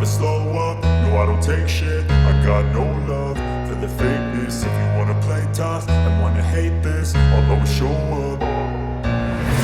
slow up, no I don't take shit. I got no love for the fakeness. If you wanna play tough and wanna hate this, I'll always show up.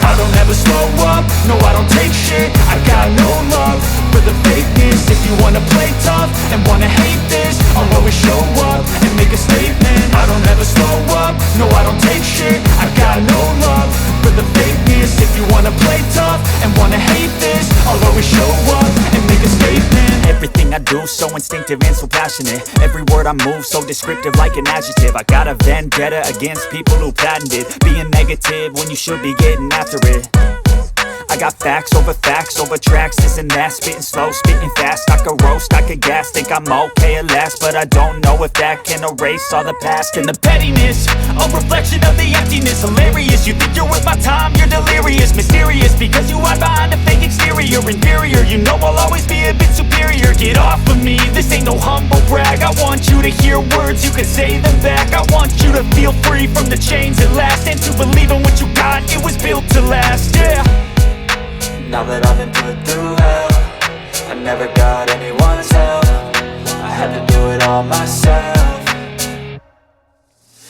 I don't ever slow up, no I don't take shit. I got no love for the fakeness. If you wanna play tough and wanna hate this, I'll always show up and make a statement. I don't ever slow up, no I don't take shit. I got no love for the fakeness. If you wanna play tough and wanna hate this, I'll always show up and make a statement. Everything I do so instinctive and so passionate. Every word I move so descriptive like an adjective. I got a vendetta against people who patented being negative when you should be getting after it. I got facts over tracks, this and that. Spitting slow, spitting fast. I could roast, I could gas. Think I'm okay at last, but I don't know if that can erase all the past. And the pettiness, a reflection of the emptiness. Hilarious, you think you're worth my time, you're delirious. Mysterious, because you hide behind a fake exterior. Inferior, you know I'll always be a bit superior. Get off of me, this ain't no humble brag. I want you to hear words, you can say them back. I want you to feel free from the chains at last, and to believe in what you got, it was built to last, yeah. Now that I've been put through hell, I never got anyone's help. I had to do it all myself.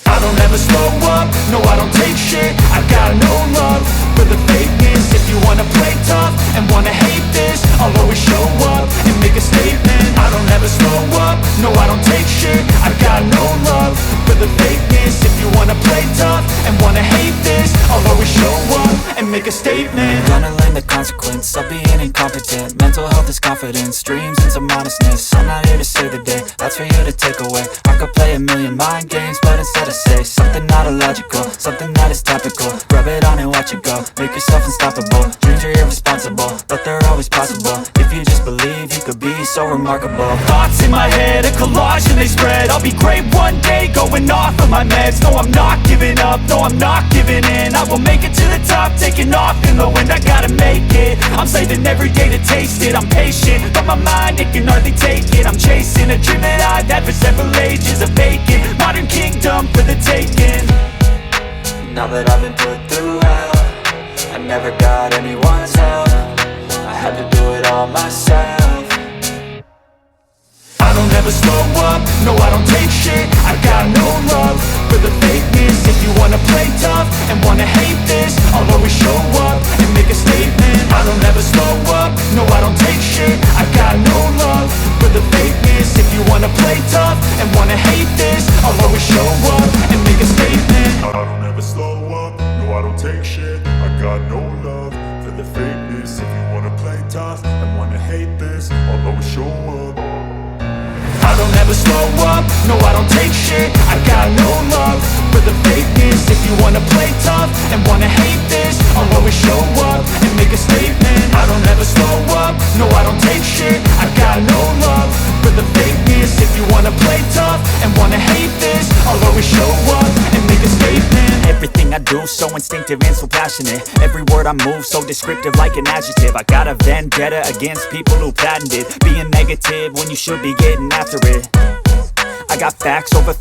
I don't ever slow up, no I don't take shit. I got no love for the fakeness. If you wanna play tough and wanna hate this, I'll always show up and make a statement. I don't ever slow up, no I don't take shit. I got no love for the fakeness. If you wanna play tough and wanna hate this, I'll always show up and make a statement. Gonna learn the consequence of being incompetent. Mental health is confidence, dreams and some honestness. I'm not here to save the day, that's for you to take away. I could play a million mind games, but instead I say something not illogical, something that is topical. Rub it on and watch it go, make yourself unstoppable. Dreams are irresponsible, but they're always possible. If you just believe, you could be so remarkable. Thoughts in my head, a collage and they spread. I'll be great one day, going off of my meds. No, I'm not giving up, no, I'm not giving in. I will make it to the top, taking off in the wind. I gotta make it, I'm saving every day to taste it. I'm patient, but my mind, it can hardly take it. I'm chasing a dream that I've had for several ages. A vacant, modern kingdom for the taking. Now that I've been put through hell, I never got anyone's help. I had to do it all myself. I don't ever slow up, no I don't take shit. I got no love for the fakeness. If you wanna play tough and wanna hate this, I'll always show up and make a statement. I don't ever slow up, no I don't take shit. I got no love for the fakeness. If you wanna play tough and wanna hate this, I'll always show up and make a statement. I don't ever slow up, no I don't take shit. I got no love for the fakeness. If you wanna play tough and wanna hate this, I'll always show up. I don't ever slow up, no I don't take shit. I got no love for the fakeness. If you wanna play tough and wanna hate this, I'll always show up and make a statement. I don't ever slow up, no I don't take shit. I got no love for the fakeness. If you wanna play tough and wanna hate this, I'll always show up and make a statement. Everything I do so instinctive and so passionate. Every word I move so descriptive like an adjective. I got a vendetta against people who patented being negative when you should be getting after it. I got facts over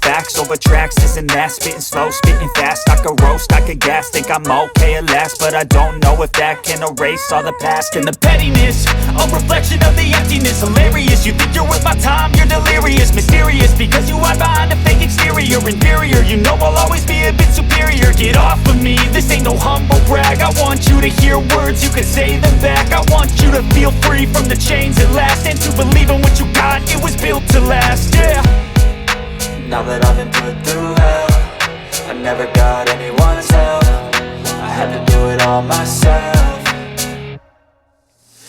tracks, this and that. Spitting slow, spitting fast. I could roast, I could gas. Think I'm okay at last, but I don't know if that can erase all the past. And the pettiness, a reflection of the emptiness. Hilarious, you think you're worth my time, you're delirious. Mysterious, because you hide behind a fake exterior. Inferior, you know I'll always be a bit superior. Get off of me, this ain't no humble brag. I want you to hear words, you can say them back. I want you to feel free from the chains at last, and to believe in what you got, it was built to last, yeah. Now that I've been put through hell, I never got anyone's help. I had to do it all myself.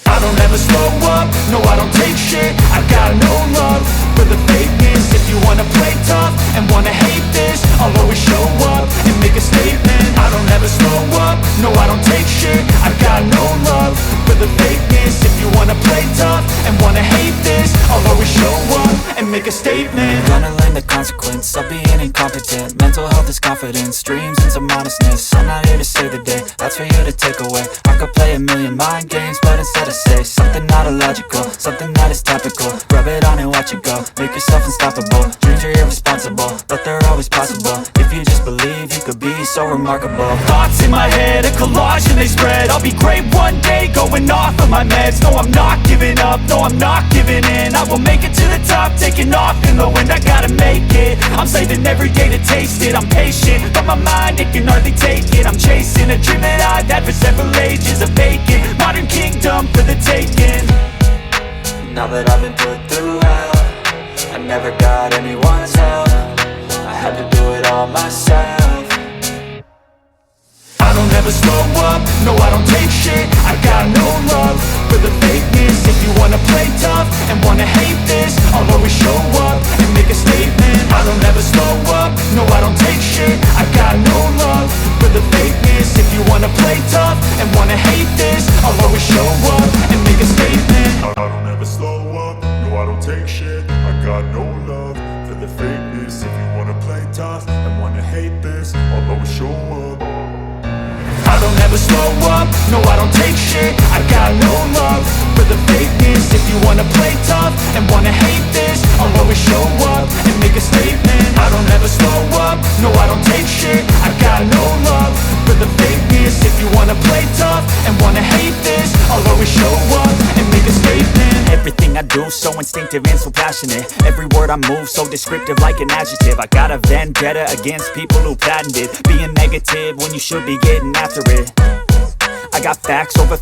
I don't ever slow up, no I don't take shit. I got no love for the fakeness. If you wanna play tough and wanna hate this, I'll always show up and make a statement. I don't ever slow up, no I don't take shit. I got no love for the fakeness. If you wanna play tough and wanna hate this, I'll always show up and make a statement. Gonna learn the consequence of being incompetent. Mental health is confidence, dreams and some honestness. I'm not here to save the day, that's for you to take away. I could play a million mind games, but instead I say something not illogical, something that is topical. Rub it on and watch it go, make yourself unstoppable. Dreams are irresponsible, but they're always possible. If you just believe, you could be so remarkable. Thoughts in my head, a collage and they spread. I'll be great one day, going off of my meds. No, I'm not giving up, no, I'm not giving in. I will make it to the top, taking off in the wind. I gotta make it, I'm saving every day to taste it. I'm patient, but my mind, it can hardly take it. I'm chasing a dream that I've had for several ages. A vacant, modern kingdom for the taking. Now that I've been put through hell, I never got anyone's help. I had to do it all myself. I don't ever slow up, no I don't take shit. I got no love for the fakeness. If you wanna play tough and wanna hate this, I'll always show up and make a statement. I don't ever slow up, no I don't take shit. I got no love for the fakeness. If you wanna play tough and wanna hate this, I'll always show up and make a statement. I don't ever slow up, no I don't take shit. I got no love for the fakeness. If you wanna play tough and wanna hate this, I'll always show up. I don't ever slow up, no I don't take shit. I got no love for the fakeness. If you wanna play tough and wanna hate this, I'll always show up and make a statement. I don't ever slow up, no I don't take shit. I got no love for the fakeness. If you wanna play tough and wanna hate this, I'll always show up and make a statement. Everything I do so instinctive and so passionate. Every word I move so descriptive like an adjective. I got a vendetta against people who patented being negative when you should be getting after it. I got facts over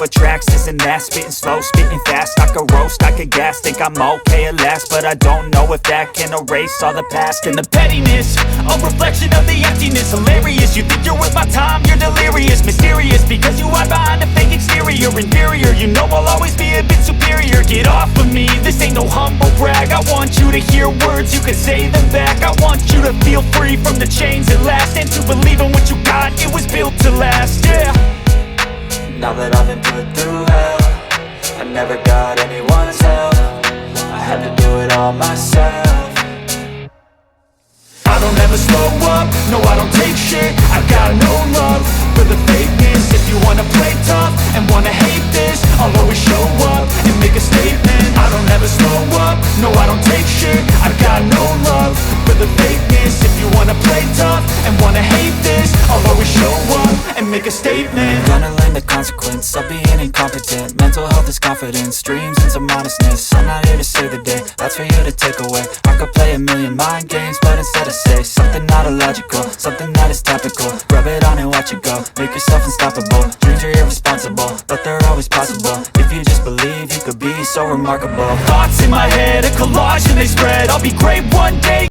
tracks, this and that. Spitting slow, spitting fast. I could roast, I could gas. Think I'm okay at last, but I don't know if that can erase all the past. And the pettiness, a reflection of the emptiness. Hilarious, you think you're worth my time, you're delirious. Mysterious, because you hide behind a fake exterior. Inferior, you know I'll always be a bit superior. Get off of me, this ain't no humble brag. I want you to hear words, you can say them back. I want you to feel free from the chains at last, and to believe in what you got, it was built to last, yeah. Now that I've been put through hell, I never got anyone's help. I had to do it all myself. I don't ever slow up, no I don't take shit. I got no love for the fakeness. If you wanna play tough and wanna hate this, I'll always show up and make a statement. I don't ever slow up, no I don't take shit. I got no love for the fakeness. If you wanna play tough and wanna hate this, I'll always show up and make a statement. Gonna learn the consequence of being incompetent. Mental health is confidence, dreams into modestness. I'm not here to save the day, that's for you to take away. I could play a million mind games, but instead I say something not illogical, something that is topical. Rub it on and watch it go, make yourself unstoppable. Dreams are irresponsible, but they're always possible. If you just believe, you could be so remarkable. Thoughts in my head, a collage and they spread. I'll be great one day.